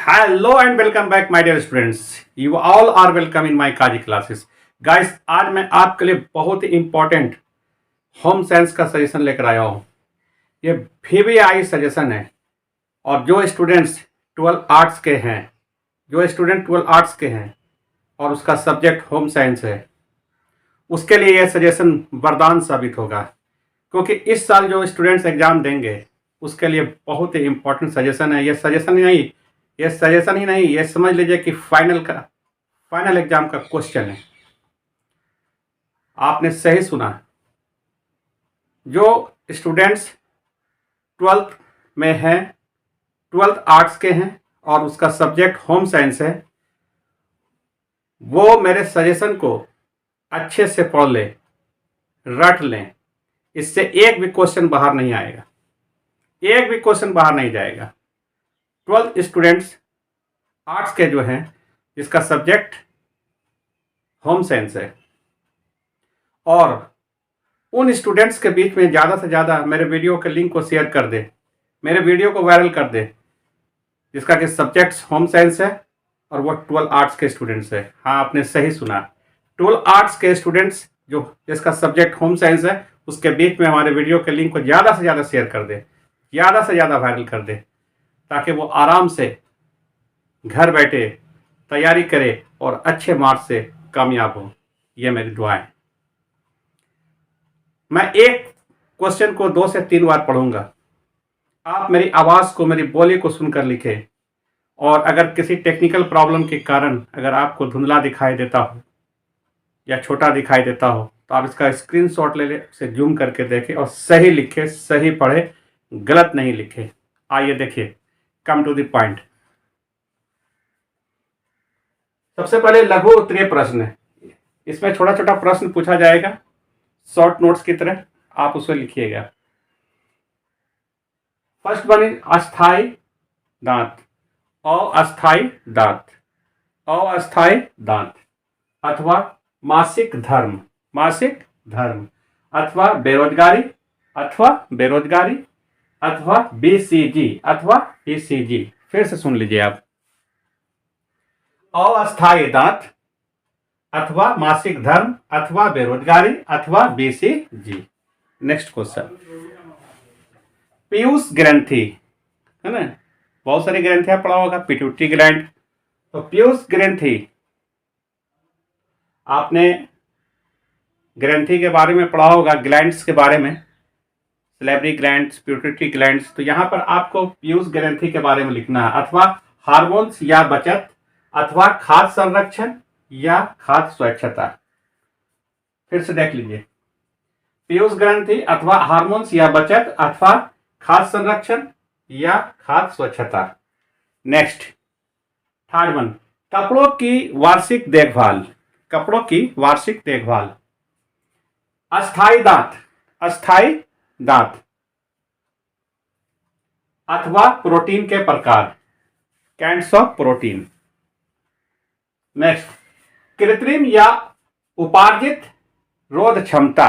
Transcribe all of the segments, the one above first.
Hello and welcome back my dear students. You all are welcome in my Kazi classes. Guys, आज मैं आपके लिए बहुत ही इंपॉर्टेंट होम साइंस का सजेशन लेकर आया हूँ। ये VVI सजेशन है और जो स्टूडेंट्स 12 आर्ट्स के हैं, और उसका सब्जेक्ट होम साइंस है, उसके लिए यह सजेशन वरदान साबित होगा। क्योंकि इस साल जो स्टूडेंट्स एग्जाम देंगे उसके लिए बहुत ही इंपॉर्टेंट सजेशन है। ये सजेशन ही नहीं, ये समझ लीजिए कि फाइनल एग्जाम का क्वेश्चन है। आपने सही सुना। जो स्टूडेंट्स 12th में हैं, 12th आर्ट्स के हैं और उसका सब्जेक्ट होम साइंस है, वो मेरे सजेशन को अच्छे से पढ़ लें, रट लें। इससे एक भी क्वेश्चन बाहर नहीं आएगा, एक भी क्वेश्चन बाहर नहीं जाएगा। 12th स्टूडेंट्स आर्ट्स के जो हैं, जिसका सब्जेक्ट होम साइंस है, और उन स्टूडेंट्स के बीच में ज़्यादा से ज़्यादा मेरे वीडियो के लिंक को शेयर कर दे, मेरे वीडियो को वायरल कर दे, जिसका कि सब्जेक्ट होम साइंस है और वो 12 आर्ट्स के स्टूडेंट्स है। हाँ, आपने सही सुना, 12 आर्ट्स के स्टूडेंट्स जिसका सब्जेक्ट होम साइंस है, उसके बीच में हमारे वीडियो के लिंक को ज़्यादा से ज़्यादा शेयर कर दे, ज़्यादा से ज़्यादा वायरल कर दे, ताकि वो आराम से घर बैठे तैयारी करे और अच्छे मार्क्स से कामयाब हो। ये मेरी दुआ है। मैं एक क्वेश्चन को 2 से 3 बार पढ़ूंगा। आप मेरी आवाज़ को, मेरी बोली को सुनकर लिखें। और अगर किसी टेक्निकल प्रॉब्लम के कारण अगर आपको धुंधला दिखाई देता हो या छोटा दिखाई देता हो, तो आप इसका स्क्रीनशॉट ले लें, उसे जूम करके देखें और सही लिखें, सही पढ़े, गलत नहीं लिखें। आइए देखिए, कम टू द पॉइंट। सबसे पहले लघु उत्तरीय प्रश्न है। इसमें छोटा छोटा प्रश्न पूछा जाएगा, शॉर्ट नोट्स की तरह, आप उसे लिखिएगा। फर्स्ट वन इज अस्थाई दांत, अस्थाई दांत, अस्थाई दांत, अथवा मासिक धर्म, अथवा बेरोजगारी, अथवा BCG, फिर से सुन लीजिए आप। अस्थाई दांत, अथवा मासिक धर्म, अथवा बेरोजगारी, अथवा BCG। नेक्स्ट क्वेश्चन, पीयूष ग्रंथि है ना, बहुत सारी ग्रंथियां पढ़ा होगा, पिट्यूटरी ग्लैंड। तो पीयूष ग्रंथि, आपने ग्रंथि के बारे में पढ़ा होगा, ग्लैंड्स के बारे में, सलेवरी ग्लैंड्स, पिट्यूटरी ग्लैंड्स। तो यहां पर आपको पीयूष ग्रंथि के बारे में लिखना है, अथवा हार्मोन्स या बचत, अथवा खाद्य संरक्षण या खाद्य स्वच्छता। फिर से देख लीजिए, पीयूष ग्रंथि, अथवा हार्मोन्स या बचत, अथवा खाद्य संरक्षण या खाद्य स्वच्छता। नेक्स्ट, थर्ड वन, कपड़ों की वार्षिक देखभाल, अस्थाई दांत, अथवा प्रोटीन के प्रकार, काइंड्स ऑफ प्रोटीन। नेक्स्ट, कृत्रिम या उपार्जित रोध क्षमता,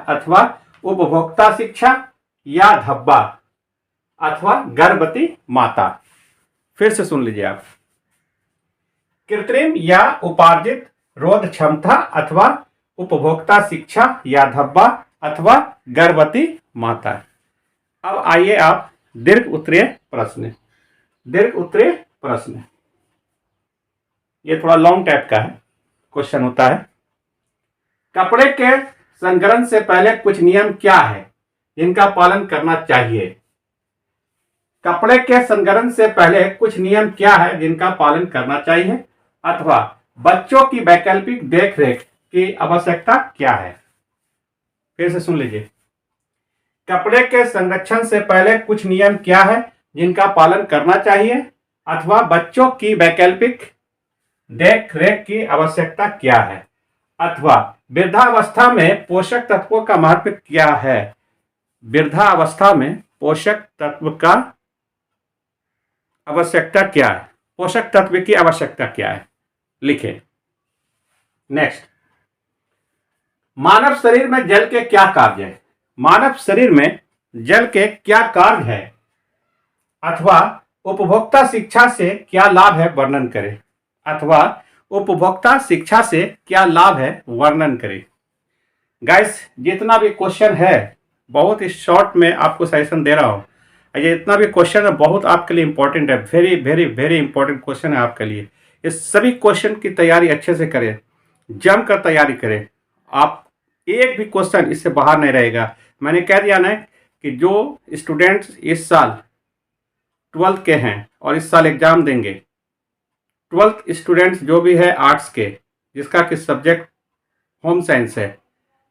अथवा उपभोक्ता शिक्षा या धब्बा, अथवा गर्भवती माता। फिर से सुन लीजिए आप, कृत्रिम या उपार्जित रोध क्षमता, अथवा उपभोक्ता शिक्षा या धब्बा, अथवा गर्भवती माता। अब आइए आप दीर्घ उत्तरीय प्रश्न। ये थोड़ा लॉन्ग टाइप का है, क्वेश्चन होता है। कपड़े के संग्रहण से पहले कुछ नियम क्या है जिनका पालन करना चाहिए? कपड़े के संग्रहण से पहले कुछ नियम क्या है जिनका पालन करना चाहिए, अथवा बच्चों की वैकल्पिक देखरेख की आवश्यकता क्या है? फिर से सुन लीजिए, कपड़े के संरक्षण से पहले कुछ नियम क्या है जिनका पालन करना चाहिए, अथवा बच्चों की वैकल्पिक देखरेख की आवश्यकता क्या है, अथवा वृद्धावस्था में पोषक तत्वों का महत्व क्या है? वृद्धावस्था में पोषक तत्व की आवश्यकता क्या है? लिखें। नेक्स्ट, मानव शरीर में जल के क्या कार्य है? अथवा उपभोक्ता शिक्षा से क्या लाभ है वर्णन करें। अथवा उपभोक्ता शिक्षा से क्या लाभ है वर्णन करें। गाइस, जितना भी क्वेश्चन है बहुत ही शॉर्ट में आपको सजेशन दे रहा हूँ। ये इतना भी क्वेश्चन है बहुत आपके लिए इंपॉर्टेंट है, very very very important question है आपके लिए। इस सभी क्वेश्चन की तैयारी अच्छे से करें, जम कर तैयारी करें। आप एक भी क्वेश्चन इससे बाहर नहीं रहेगा। मैंने कह दिया ना कि जो स्टूडेंट्स इस साल 12th के हैं और इस साल एग्जाम देंगे, 12th स्टूडेंट्स जो भी है आर्ट्स के, जिसका कि सब्जेक्ट होम साइंस है,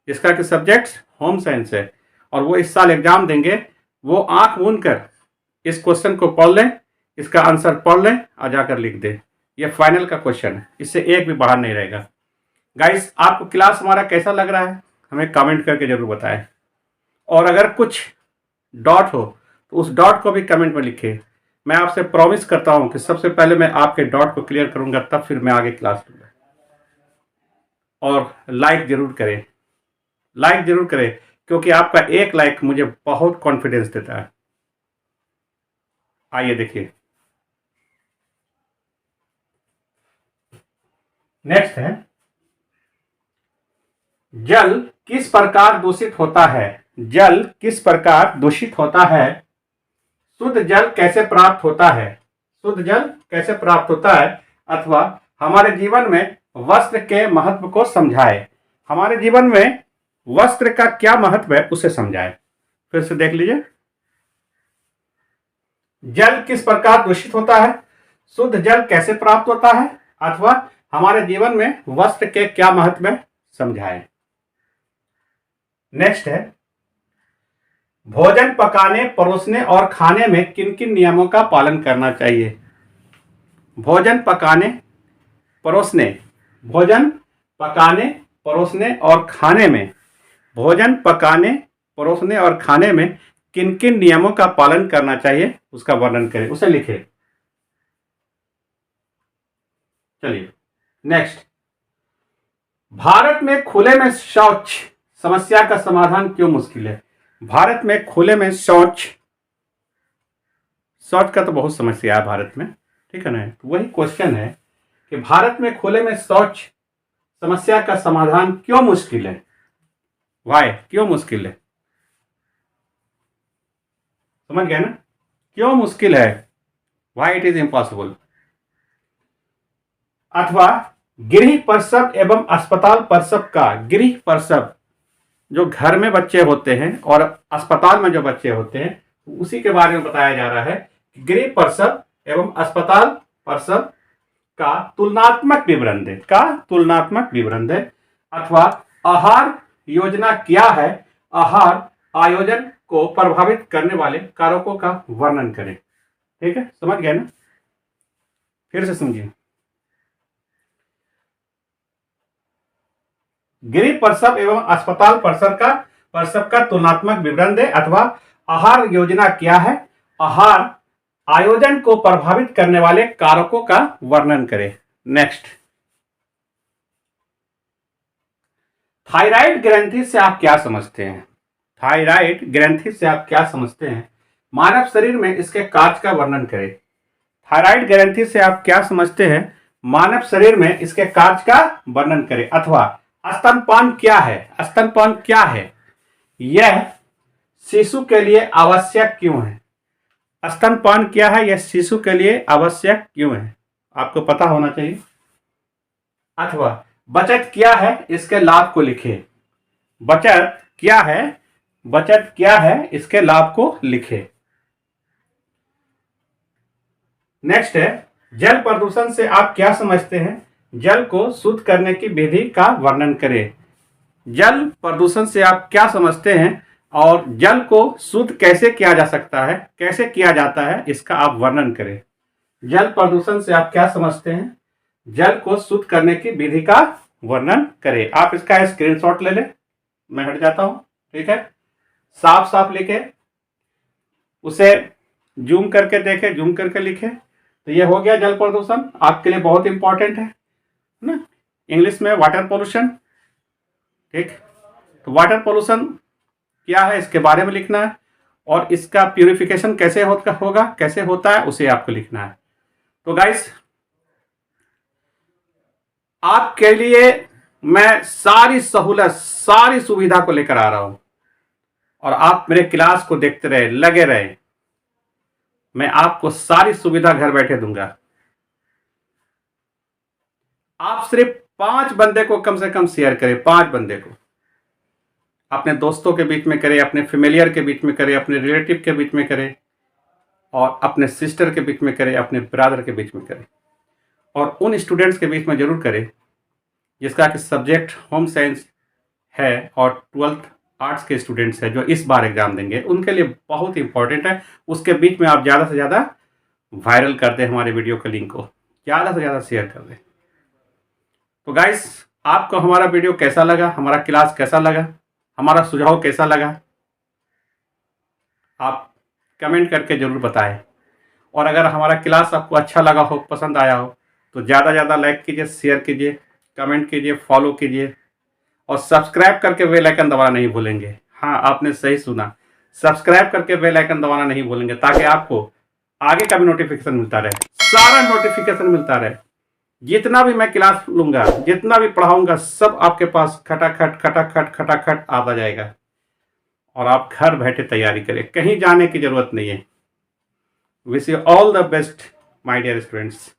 जिसका कि सब्जेक्ट होम साइंस है, और वो इस साल एग्जाम देंगे, वो आंख मूंद कर इस क्वेश्चन को पढ़ लें, इसका आंसर पढ़ लें और जाकर लिख दें। ये फाइनल का क्वेश्चन है, इससे एक भी बाहर नहीं रहेगा। गाइस, आपको क्लास हमारा कैसा लग रहा है हमें कमेंट करके जरूर बताएं, और अगर कुछ डॉट हो तो उस डॉट को भी कमेंट में लिखें। मैं आपसे प्रॉमिस करता हूं कि सबसे पहले मैं आपके डॉट को क्लियर करूंगा, तब फिर मैं आगे क्लास लूंगा। और लाइक जरूर करें, लाइक जरूर करें, क्योंकि आपका एक लाइक मुझे बहुत कॉन्फिडेंस देता है। आइए देखिए, नेक्स्ट है, जल किस प्रकार दूषित होता है। जल किस प्रकार दूषित होता है। शुद्ध जल कैसे प्राप्त होता है। शुद्ध जल कैसे प्राप्त होता है। अथवा हमारे जीवन में वस्त्र के महत्व को समझाए। हमारे जीवन में वस्त्र का क्या महत्व है उसे समझाए। फिर से देख लीजिए, जल किस प्रकार दूषित होता है, शुद्ध जल कैसे प्राप्त होता है, अथवा हमारे जीवन में वस्त्र के क्या महत्व है समझाए। नेक्स्ट है, भोजन पकाने, परोसने और खाने में किन किन नियमों का पालन करना चाहिए। भोजन पकाने, परोसने, भोजन पकाने, परोसने और खाने में, भोजन पकाने, परोसने और खाने में किन किन नियमों का पालन करना चाहिए उसका वर्णन करें, उसे लिखें। चलिए नेक्स्ट, भारत में खुले में शौच समस्या का समाधान क्यों मुश्किल है। भारत में खुले में शौच का तो बहुत समस्या है भारत में, ठीक है ना। तो वही क्वेश्चन है कि भारत में खुले में शौच समस्या का समाधान क्यों मुश्किल है। वाई, क्यों मुश्किल है, समझ गए ना, क्यों मुश्किल है, वाई इट इज इम्पॉसिबल। अथवा गृह प्रसव एवं अस्पताल प्रसव का, गृह प्रसव जो घर में बच्चे होते हैं और अस्पताल में जो बच्चे होते हैं उसी के बारे में बताया जा रहा है। गृह प्रसव एवं अस्पताल प्रसव का तुलनात्मक विवरण दे, का तुलनात्मक विवरण दे। अथवा आहार योजना क्या है, आहार आयोजन को प्रभावित करने वाले कारकों का वर्णन करें। ठीक है, समझ गए ना, फिर से समझिए। गृह प्रसव एवं अस्पताल प्रसव का तुलनात्मक विवरण दे। अथवा आहार योजना क्या है, आहार आयोजन को प्रभावित करने वाले कारकों का वर्णन करें। नेक्स्ट, थायराइड ग्रंथि से आप क्या समझते हैं। थायराइड ग्रंथि से आप क्या समझते हैं, मानव शरीर में इसके कार्य का वर्णन करें। थायराइड ग्रंथि से आप क्या समझते हैं, मानव शरीर में इसके कार्य का वर्णन करें। अथवा स्तनपान क्या है, स्तनपान क्या है, यह शिशु के लिए आवश्यक क्यों है। स्तनपान क्या है, यह शिशु के लिए आवश्यक क्यों है, आपको पता होना चाहिए। अथवा बचत क्या है, इसके लाभ को लिखे। बचत क्या है, बचत क्या है, इसके लाभ को लिखे। नेक्स्ट है, जल प्रदूषण से आप क्या समझते हैं, जल को शुद्ध करने की विधि का वर्णन करें। जल प्रदूषण से आप क्या समझते हैं और जल को शुद्ध कैसे किया जा सकता है, कैसे किया जाता है, इसका आप वर्णन करें। जल प्रदूषण से आप क्या समझते हैं, जल को शुद्ध करने की विधि का वर्णन करें। आप इसका स्क्रीनशॉट ले लें, मैं हट जाता हूं, ठीक है। साफ साफ लिखे, उसे जूम करके देखें, जूम करके लिखे। तो ये हो गया जल प्रदूषण, आपके लिए बहुत इंपॉर्टेंट है ना। इंग्लिश में वाटर पोल्यूशन, ठीक। तो वाटर पोल्यूशन क्या है इसके बारे में लिखना है, और इसका प्यूरिफिकेशन कैसे होगा, कैसे होता है, उसे आपको लिखना है। तो गाइस, आपके लिए मैं सारी सहूलत, सारी सुविधा को लेकर आ रहा हूं, और आप मेरे क्लास को देखते रहे, लगे रहे। मैं आपको सारी सुविधा घर बैठे दूंगा। आप सिर्फ 5 बंदे को कम से कम शेयर करें, 5 बंदे को। अपने दोस्तों के बीच में करें, अपने फेमिलियर के बीच में करें, अपने रिलेटिव के बीच में करें, और अपने सिस्टर के बीच में करें, अपने ब्रदर के बीच में करें, और उन स्टूडेंट्स के बीच में जरूर करें जिसका कि सब्जेक्ट होम साइंस है और 12th आर्ट्स के स्टूडेंट्स हैं जो इस बार एग्जाम देंगे, उनके लिए बहुत इंपॉर्टेंट है। उसके बीच में आप ज़्यादा से ज़्यादा वायरल कर दें, हमारे वीडियो के लिंक को ज़्यादा से ज़्यादा शेयर कर दें। तो गाइस, आपको हमारा वीडियो कैसा लगा, हमारा क्लास कैसा लगा, हमारा सुझाव कैसा लगा, आप कमेंट करके ज़रूर बताएं। और अगर हमारा क्लास आपको अच्छा लगा हो, पसंद आया हो, तो ज़्यादा से ज़्यादा लाइक कीजिए, शेयर कीजिए, कमेंट कीजिए, फॉलो कीजिए, और सब्सक्राइब करके बेल आइकन दबाना नहीं भूलेंगे। हाँ, आपने सही सुना, सब्सक्राइब करके बेल आइकन दबाना नहीं भूलेंगे, ताकि आपको आगे का भी नोटिफिकेशन मिलता रहे, सारा नोटिफिकेशन मिलता रहे। जितना भी मैं क्लास लूँगा, जितना भी पढ़ाऊँगा, सब आपके पास खटाखट खटाखट खटाखट आता जाएगा, और आप घर बैठे तैयारी करें, कहीं जाने की ज़रूरत नहीं है। Wish you all the best my dear students.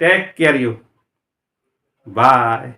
Take care you. Bye.